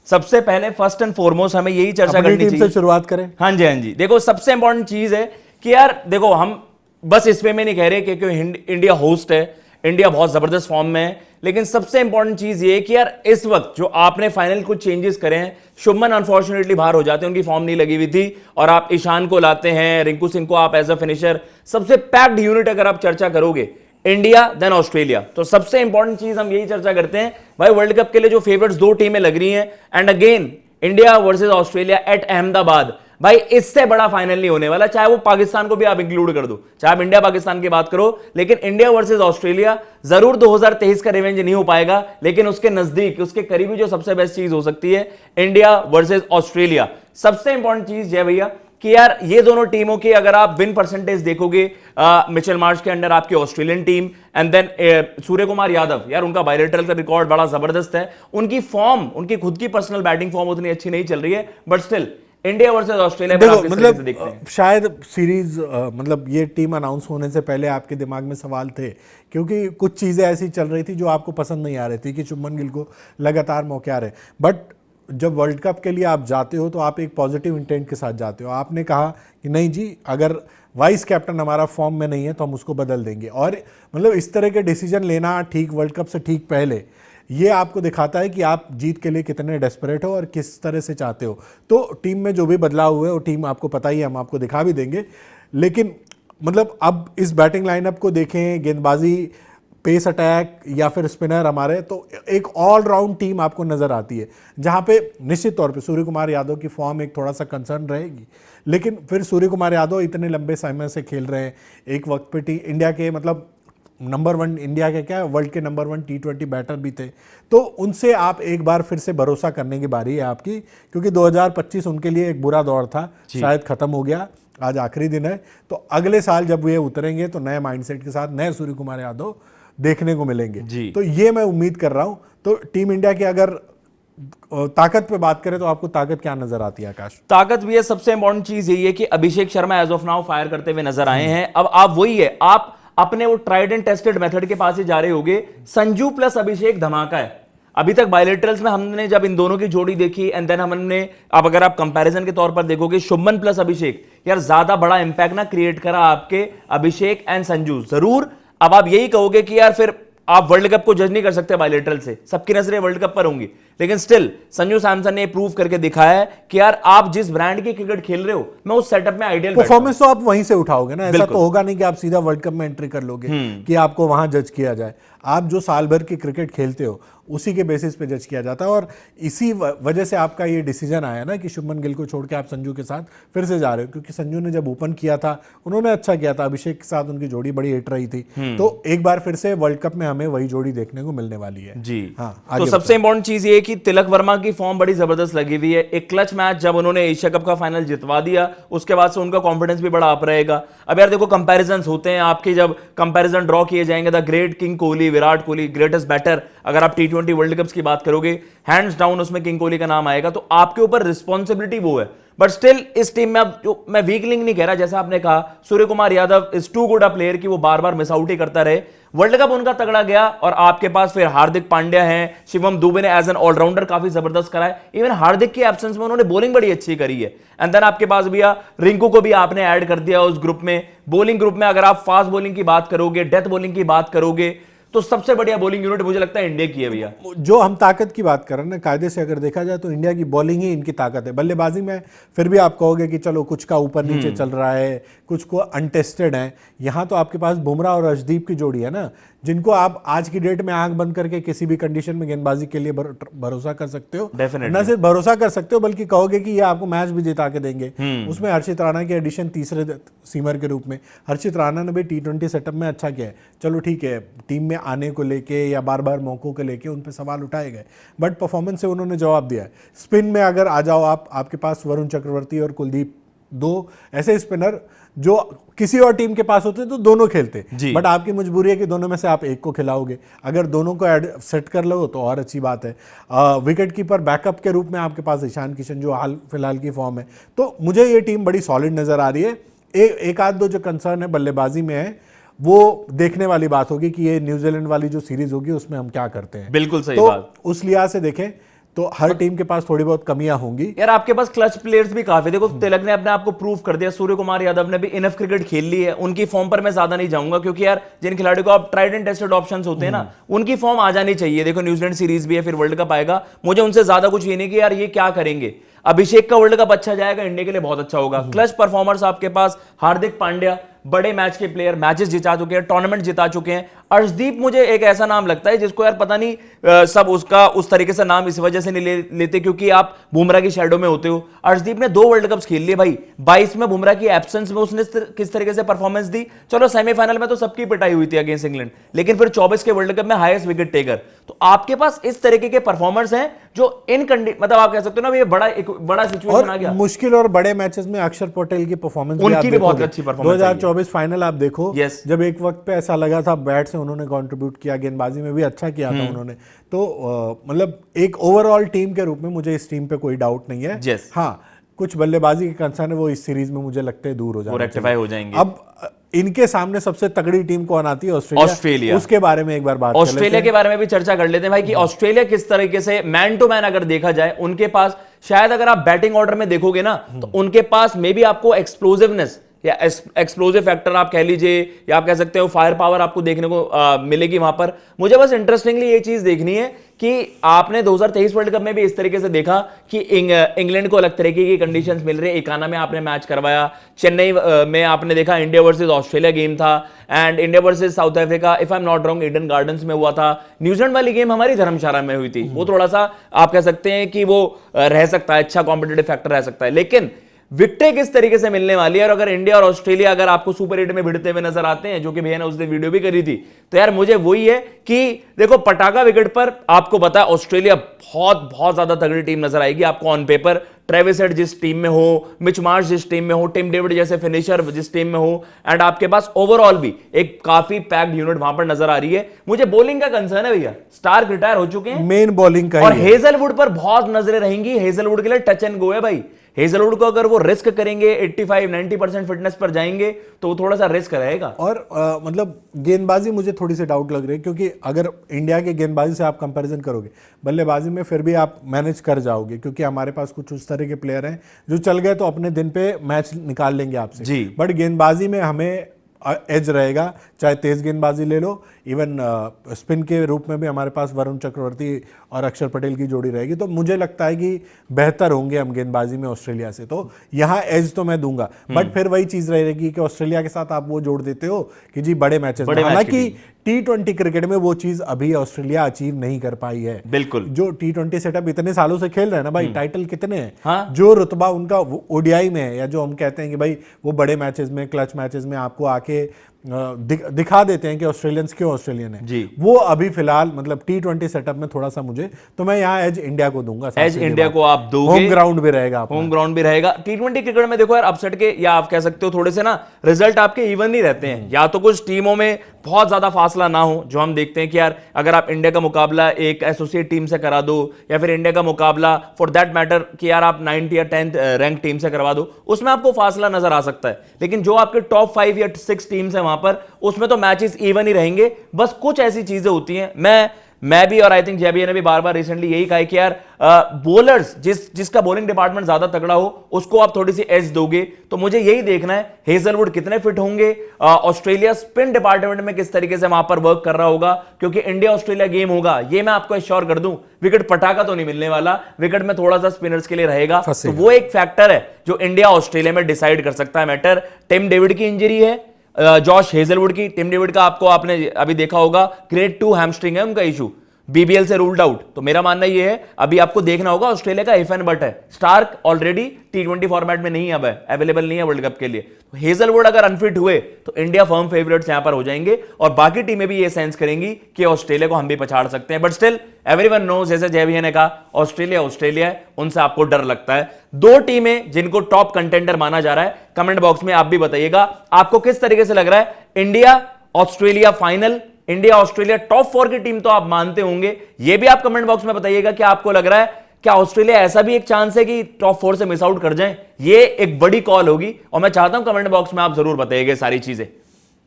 सबसे पहले first and foremost हमें यही चर्चा करनी चाहिए। से शुरुआत करें। हाँ जी, हाँ जी। देखो सबसे इंपॉर्टेंट चीज है कि यार देखो, हम बस इस वे में नहीं कह रहे कि इंडिया होस्ट है, इंडिया बहुत जबरदस्त फॉर्म में है, लेकिन सबसे इंपॉर्टेंट चीज ये कि यार इस वक्त जो आपने फाइनल कुछ चेंजेस करे हैं, शुभमन अनफॉर्चुनेटली बाहर हो जाते हैं, उनकी फॉर्म नहीं लगी हुई थी, और आप ईशान को लाते हैं, रिंकू सिंह को आप एज अ फिनिशर, सबसे पैक्ड यूनिट अगर आप चर्चा करोगे इंडिया देन ऑस्ट्रेलिया, तो सबसे इंपॉर्टेंट चीज हम यही चर्चा करते हैं भाई, वर्ल्ड कप के लिए जो फेवरेट्स दो टीमें लग रही हैं, and again India versus Australia at Ahmedabad, भाई इससे बड़ा फाइनल नहीं होने वाला, चाहे वो पाकिस्तान को भी आप इंक्लूड कर दो, चाहे आप इंडिया पाकिस्तान की बात करो, लेकिन इंडिया वर्सेस ऑस्ट्रेलिया जरूर 2023 का रिवेंज नहीं हो पाएगा, लेकिन उसके नजदीक, उसके करीबी जो सबसे बेस्ट चीज हो सकती है इंडिया वर्सेस ऑस्ट्रेलिया। सबसे इंपॉर्टेंट चीज है भैया कि यार ये दोनों टीमों की अगर आप विन परसेंटेज देखोगे, मिचेल मार्श के अंडर आपकी ऑस्ट्रेलियन टीम, एंड देन सूर्य कुमार यादव, यार उनका बायलेटरल का रिकॉर्ड बड़ा जबरदस्त है, उनकी फॉर्म, उनकी खुद की पर्सनल बैटिंग फॉर्म उतनी अच्छी नहीं चल रही है, but still India versus Australia देखो, मतलब शायद सीरीज मतलब ये टीम अनाउंस होने से पहले आपके दिमाग में सवाल थे, क्योंकि कुछ चीजें ऐसी चल रही थी जो आपको पसंद नहीं आ रही थी कि शुभमन गिल को लगातार मौके आ रहे, बट जब वर्ल्ड कप के लिए आप जाते हो तो आप एक पॉजिटिव इंटेंट के साथ जाते हो। आपने कहा कि नहीं जी, अगर वाइस कैप्टन हमारा फॉर्म में नहीं है तो हम उसको बदल देंगे, और मतलब इस तरह के डिसीजन लेना ठीक वर्ल्ड कप से ठीक पहले, ये आपको दिखाता है कि आप जीत के लिए कितने डेस्परेट हो और किस तरह से चाहते हो। तो टीम में जो भी बदलाव हुए वो टीम आपको पता ही है, हम आपको दिखा भी देंगे, लेकिन मतलब अब इस बैटिंग लाइनअप को देखें, गेंदबाजी, पेस अटैक या फिर स्पिनर हमारे, तो एक ऑलराउंड टीम आपको नजर आती है, जहां पे निश्चित तौर पे सूर्य कुमार यादव की फॉर्म एक थोड़ा सा कंसर्न रहेगी, लेकिन फिर सूर्य कुमार यादव इतने लंबे समय से खेल रहे हैं, एक वक्त पे इंडिया के मतलब नंबर 1, इंडिया के क्या वर्ल्ड के नंबर 1 T20 बैटर भी थे, तो उनसे आप एक बार फिर से भरोसा करने की बारी है आपकी, क्योंकि 2025 उनके लिए एक बुरा दौर था, शायद खत्म हो गया, आज आखिरी दिन है, तो अगले साल जब ये उतरेंगे तो नए माइंडसेट के साथ नए सूर्य कुमार यादव देखने को मिलेंगे, तो ये मैं उम्मीद कर रहा हूं। तो टीम इंडिया की अगर ताकत पे बात करें तो आपको ताकत क्या नजर आती है आकाश? ताकत भी है, सबसे इंपॉर्टेंट चीज यही है कि Abhishek Sharma as of now fire करते हुए नजर आए हैं। अब आप वही है, आप अपने वो ट्राइड एंड टेस्टेड मेथड के पास ही जा रहे होगे, संजू प्लस अभिषेक धमाका है। अभी तक बायलेटरल्स में हमने जब इन दोनों की जोड़ी देखी, एंड देन हमने, अब अगर आप कंपैरिजन के तौर पर देखोगे शुभमन प्लस अभिषेक, यार ज्यादा बड़ा इंपैक्ट ना क्रिएट करा आपके अभिषेक एंड संजू जरूर। अब आप यही कहोगे कि यार फिर आप वर्ल्ड कप को जज नहीं कर सकते बायलेटरल से, सबकी नजरें वर्ल्ड कप पर होंगी, लेकिन स्टिल संजू सैमसन ने प्रूव करके दिखाया है कि यार आप जिस ब्रांड की क्रिकेट खेल रहे हो, मैं उस सेटअप में आइडियल परफॉर्मेंस तो आप वहीं से उठाओगे ना, ऐसा तो होगा नहीं कि आप सीधा वर्ल्ड कप में एंट्री कर लोगे कि आपको वहां जज किया जाए। आप जो साल भर की क्रिकेट खेलते हो उसी के बेसिस पे जज किया जाता है, और इसी वजह से आपका ये डिसीजन आया ना कि शुभमन गिल को छोड़ के आप संजू के साथ फिर से जा रहे हो, क्योंकि संजू ने जब ओपन किया था उन्होंने अच्छा किया था, अभिषेक के साथ उनकी जोड़ी बड़ी हिट रही थी, तो एक बार फिर से वर्ल्ड कप में हमें वही जोड़ी देखने को मिलने वाली है जी। हाँ, तो सबसे इंपॉर्टेंट चीज ये कि तिलक वर्मा की फॉर्म बड़ी जबरदस्त लगी हुई है, एक क्लच मैच जब उन्होंने एशिया कप का फाइनल जितवा दिया, उसके बाद से उनका कॉन्फिडेंस भी बड़ा अप रहेगा। अब यार देखो, कंपैरिजंस होते हैं आपके, जब कंपैरिजन ड्रॉ किए जाएंगे, the great king Kohli, Virat Kohli, greatest batter, अगर आप T20 वर्ल्ड कप्स की बात करोगे, हैंड्स डाउन उसमें किंग कोहली का नाम आएगा, तो आपके ऊपर रिस्पॉन्सिबिलिटी वो है। बट स्टिल इस टीम में, अब जो मैं वीक लिंक नहीं कह रहा, जैसा आपने कहा Surya Kumar Yadav is too good a player कि वो बार बार मिस आउट ही करता रहे। वर्ल्ड कप उनका तगड़ा गया, और आपके पास फिर हार्दिक पांड्या हैं, शिवम दुबे ने एज एन ऑलराउंडर काफी जबरदस्त करा है, इवन हार्दिक के एब्सेंस में उन्होंने बॉलिंग बड़ी अच्छी करी है। एंड देन आपके पास भैया रिंकू को भी आपने ऐड कर दिया उस ग्रुप में। बॉलिंग ग्रुप में अगर आप फास्ट बॉलिंग की बात करोगे, डेथ बॉलिंग की बात करोगे, तो सबसे बढ़िया बॉलिंग यूनिट मुझे लगता है इंडिया की है भैया। जो हम ताकत की बात कर रहे हैं ना, कायदे से अगर देखा जाए तो इंडिया की बॉलिंग ही इनकी ताकत है। बल्लेबाजी में फिर भी आप कहोगे कि चलो कुछ का ऊपर नीचे चल रहा है, कुछ को अनटेस्टेड है। यहाँ तो आपके पास बुमराह और अर्शदीप की जोड़ी है ना, जिनको आप आज की डेट में आंख बंद करके किसी भी कंडीशन में गेंदबाजी के लिए भरोसा कर सकते हो। न सिर्फ भरोसा कर सकते हो बल्कि कहोगे कि ये आपको मैच भी जिता के देंगे। उसमें हर्षित राणा की एडिशन तीसरे सीमर के रूप में, हर्षित राणा ने भी T20 सेटअप में अच्छा किया है। चलो ठीक है, टीम में आने को लेके या बार बार मौकों को लेके उन पर सवाल उठाए गए, बट परफॉर्मेंस से उन्होंने जवाब दिया है। स्पिन में अगर आ जाओ आप, आपके पास वरुण चक्रवर्ती और कुलदीप, दो ऐसे स्पिनर जो किसी और टीम के पास होते तो दोनों खेलते, बट आपकी मजबूरी है कि दोनों में से आप एक को खिलाओगे। अगर दोनों को सेट कर लो तो और अच्छी बात है। विकेट कीपर बैकअप के रूप में आपके पास ईशान किशन जो हाल फिलहाल की फॉर्म है, तो मुझे ये टीम बड़ी सॉलिड नजर आ रही है। एक आध दो जो कंसर्न है बल्लेबाजी में है, वो देखने वाली बात होगी कि ये न्यूजीलैंड वाली जो सीरीज होगी उसमें हम क्या करते हैं। बिल्कुल सही तो बात। उस लिहाज से देखें तो हर टीम के पास थोड़ी बहुत कमियां होंगी। यार आपके पास क्लच प्लेयर्स भी काफी, देखो तिलक ने अपने आप को प्रूव कर दिया, सूर्य कुमार यादव ने भी इनफ क्रिकेट खेल ली है, उनकी फॉर्म पर मैं ज्यादा नहीं जाऊंगा क्योंकि यार जिन खिलाड़ियों को आप ट्राइड एंड टेस्टेड ऑप्शंस होते हैं ना, उनकी फॉर्म आ जानी चाहिए। देखो न्यूजीलैंड सीरीज भी है, फिर वर्ल्ड कप आएगा, मुझे उनसे ज्यादा कुछ ये नहीं कि यार ये क्या करेंगे। अभिषेक का वर्ल्ड कप अच्छा जाएगा, इंडिया के लिए बहुत अच्छा होगा। क्लच परफॉर्मर्स आपके पास हार्दिक पांड्या, बड़े मैच के प्लेयर, मैचेस जिता चुके हैं, टूर्नामेंट जिता चुके हैं। अर्शदीप मुझे एक ऐसा नाम लगता है जिसको यार पता नहीं सब उसका उस तरीके से नाम इस वजह से नहीं लेते क्योंकि आप बुमराह की शैडो में होते हो। अर्शदीप ने 2 वर्ल्ड कप्स खेल लिए भाई, 22 में बुमराह की एब्सेंस में उसने किस तरीके से परफॉर्मेंस दी। चलो सेमीफाइनल में तो सबकी पिटाई हुई थी अगेंस्ट इंग्लैंड, लेकिन फिर 24 के वर्ल्ड कप में हाईएस्ट विकेट टेकर। तो आपके पास इस तरीके के परफॉर्मर्स हैं जो इन मतलब आप कह सकते हो ना, ये बड़ा सिचुएशन आ गया। मुश्किल और बड़े मैचेस में अक्षर पटेल की परफॉर्मेंस उनकी भी बहुत अच्छी परफॉर्मेंस 2024 फाइनल आप देखो, Yes. जब एक वक्त पे ऐसा लगा था बैट से उन्होंने कंट्रीब्यूट किया, गेंदबाजी में भी अच्छा किया था उन्होंने, तो मतलब एक ओवरऑल टीम के रूप में मुझे इस टीम पे कोई डाउट नहीं है। Yes. हाँ, कुछ बल्लेबाजी के कंसर्न है वो इस सीरीज में मुझे लगता है दूर हो जाएंगे, रेक्टिफाई हो जाएंगे। अब इनके सामने सबसे तगड़ी टीम कौन आती है? ऑस्ट्रेलिया। उसके बारे में एक बार बात ऑस्ट्रेलिया के बारे में भी चर्चा कर लेते हैं भाई कि ऑस्ट्रेलिया किस तरीके से मैन टू मैन अगर देखा जाए, उनके पास शायद अगर आप बैटिंग ऑर्डर में देखोगे ना, तो उनके पास मे बी आपको एक्सप्लोसिवनेस या एक्सप्लोसिव फैक्टर आप कह लीजिए, या आप कह सकते हो फायर पावर आपको देखने को मिलेगी वहां पर। मुझे बस इंटरेस्टिंगली ये चीज देखनी है कि आपने 2023 वर्ल्ड कप में भी इस तरीके से देखा कि इंग्लैंड को अलग तरीके की कंडीशंस मिल रही है। एकाना में आपने मैच करवाया, चेन्नई में आपने देखा इंडिया वर्सेस ऑस्ट्रेलिया गेम था, and India versus south Africa if I am not wrong Eden gardens में हुआ था। न्यूजीलैंड वाली गेम हमारी धर्मशाला में हुई थी, वो थोड़ा सा आप कह सकते हैं कि वो रह सकता है, अच्छा कॉम्पिटेटिव फैक्टर रह सकता है, लेकिन विकेटें किस तरीके से मिलने वाली है। और अगर इंडिया और ऑस्ट्रेलिया अगर आपको सुपर 8 में भिड़ते हुए नजर आते हैं, जो कि भैया ने उस दिन वीडियो भी करी थी, तो यार मुझे वही है कि देखो पटाखा विकेट पर आपको पता है ऑस्ट्रेलिया बहुत बहुत ज्यादा तगड़ी टीम नजर आएगी आपको ऑन पेपर। ट्रेविस हेड जिस टीम में हो, मिच मार्श जिस टीम में हो, टिम डेविड जैसे फिनिशर जिस टीम में हो, एंड आपके पास ओवरऑल भी एक काफी पैक्ड यूनिट वहां पर नजर आ रही है। मुझे बॉलिंग का कंसर्न है भैया, स्टार्क रिटायर हो चुके हैं, मेन बॉलिंग का, और हेजलवुड पर बहुत नजरें रहेंगी। हेजलवुड के लिए टच एंड गो है भाई। हेजलवुड को अगर वो रिस्क करेंगे 85-90% फिटनेस पर जाएंगे तो वो थोड़ा सा रिस्क रहेगा। और मतलब गेंदबाजी मुझे थोड़ी सी डाउट लग रही है, क्योंकि अगर इंडिया के गेंदबाजी से आप कंपैरिजन करोगे, बल्लेबाजी में फिर भी आप मैनेज कर जाओगे, क्योंकि हमारे पास कुछ उस तरह के प्लेयर हैं जो चल गए तो अपने दिन पे मैच निकाल लेंगे आपसे जी। बट गेंदबाजी में हमें एज रहेगा, चाहे तेज गेंदबाजी ले लो, इवन स्पिन के रूप में भी हमारे पास वरुण चक्रवर्ती और अक्षर पटेल की जोड़ी रहेगी। तो मुझे लगता है कि बेहतर होंगे हम गेंदबाजी में ऑस्ट्रेलिया से, तो यहाँ एज तो मैं दूंगा। बट फिर वही चीज रहेगी कि ऑस्ट्रेलिया के साथ आप वो जोड़ देते हो कि जी बड़े मैचेस में, हालांकि T20 क्रिकेट में वो चीज अभी ऑस्ट्रेलिया अचीव नहीं कर पाई है। बिल्कुल, जो T20 सेटअप इतने सालों से खेल रहे हैं ना भाई, टाइटल कितने हैं, हाँ? जो जो रुतबा उनका ओडीआई में है, या जो हम कहते हैं कि भाई वो बड़े मैचेस में, क्लच मैचेस में आपको आके दिखा देते हैं कि ऑस्ट्रेलियंस क्यों ऑस्ट्रेलियन है जी, वो अभी फिलहाल मतलब T20 सेटअप में थोड़ा सा मुझे, तो मैं यहाँ एज इंडिया को दूंगा। एज इंडिया को आप दोगे, होम ग्राउंड भी रहेगा, होम ग्राउंड भी रहेगा। T20 क्रिकेट में देखो यार अपसेट के, या आप कह सकते हो थोड़े से ना रिजल्ट आपके इवन ही रहते हैं, या तो कुछ टीमों में बहुत ज्यादा फासला ना हो, जो हम देखते हैं कि यार अगर आप इंडिया का मुकाबला एक एसोसिएट टीम से करा दो, या फिर इंडिया का मुकाबला फॉर दैट मैटर कि यार आप 9th या 10th रैंक टीम से करवा दो, उसमें आपको फासला नजर आ सकता है। लेकिन जो आपके टॉप 5 या 6 टीम्स है वहां पर, उसमें तो मैचेस इवन ही रहेंगे। बस कुछ ऐसी चीजें होती हैं, मैं भी और आई थिंक जैबिया ने भी बार बार रिसेंटली यही कहा कि यार बॉलर्स जिसका बॉलिंग डिपार्टमेंट ज्यादा तगड़ा हो उसको आप थोड़ी सी एज दोगे। तो मुझे यही देखना है हेजलवुड कितने फिट होंगे, ऑस्ट्रेलिया स्पिन डिपार्टमेंट में किस तरीके से वहां पर वर्क कर रहा होगा, क्योंकि इंडिया ऑस्ट्रेलिया गेम होगा, ये मैं आपको एश्योर कर दूं, विकेट पटाखा तो नहीं मिलने वाला, विकेट में थोड़ा सा स्पिनर्स के लिए रहेगा। तो वो एक फैक्टर है जो इंडिया ऑस्ट्रेलिया में डिसाइड कर सकता है मैटर। टिम डेविड की इंजरी है, जॉश हेजलवुड की, टिम डेविड का आपने अभी देखा होगा ग्रेड 2 हैमस्ट्रिंग है उनका इशू, बीबीएल से रूल्ड आउट। तो मेरा मानना यह है अभी आपको देखना होगा ऑस्ट्रेलिया का इफ एंड बट है। स्टार्क ऑलरेडी T20 फॉर्मेट में नहीं अब है, अवेलेबल नहीं है वर्ल्ड कप के लिए। तो हेजलवुड अगर अनफिट हुए तो इंडिया फर्म फेवरेट्स यहां पर हो जाएंगे, और बाकी टीमें भी ये सेंस करेंगी कि ऑस्ट्रेलिया को हम भी पछाड़ सकते हैं। बट स्टिल एवरीवन नोज, जैसे जय भैया ने कहा, ऑस्ट्रेलिया है, उनसे आपको डर लगता है। 2 टीमें जिनको टॉप कंटेंडर माना जा रहा है, कमेंट बॉक्स में आप भी बताइएगा आपको किस तरीके से लग रहा है। India Australia final, India Australia top 4 की टीम तो आप मानते होंगे, ये भी आप कमेंट बॉक्स में बताइएगा क्या आपको लग रहा है। क्या ऑस्ट्रेलिया ऐसा भी एक चांस है कि टॉप 4 से मिस आउट कर जाए? ये एक बड़ी कॉल होगी, और मैं चाहता हूं कमेंट बॉक्स में आप जरूर बताइएगा सारी चीजें।